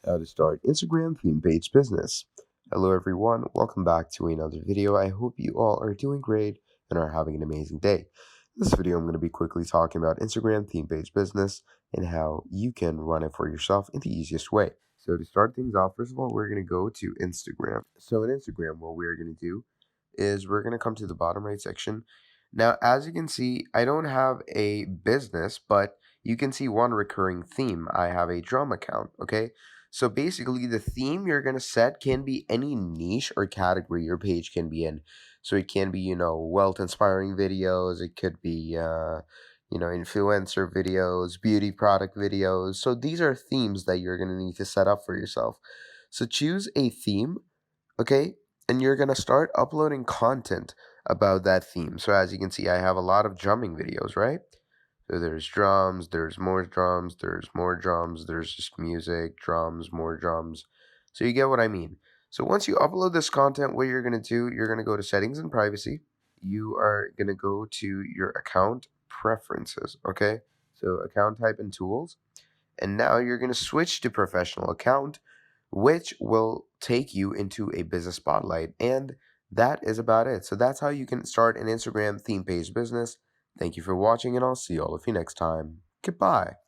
How to start Instagram theme page business. Hello everyone, welcome back to another video. I hope you all are doing great and are having an amazing day. In this video, I'm going to be quickly talking about Instagram theme page business and how you can run it for yourself in the easiest way. So to start things off, first of all, we're going to go to Instagram. So in Instagram, what we're going to do is we're going to come to the bottom right section. Now, as you can see, I don't have a business, but you can see one recurring theme. I have a drum account, okay? So basically, the theme you're going to set can be any niche or category your page can be in. So it can be, wealth inspiring videos, it could be, influencer videos, beauty product videos. So these are themes that you're going to need to set up for yourself. So choose a theme, okay? And you're going to start uploading content about that theme. So as you can see, I have a lot of drumming videos, right? So there's drums, there's more drums, there's more drums, there's just music, drums, more drums. So you get what I mean. So once you upload this content, what you're going to do, you're going to go to settings and privacy. You are going to go to your account preferences, okay? So account type and tools. And now you're going to switch to professional account, which will take you into a business spotlight. And that is about it. So that's how you can start an Instagram theme page business. Thank you for watching, and I'll see all of you next time. Goodbye.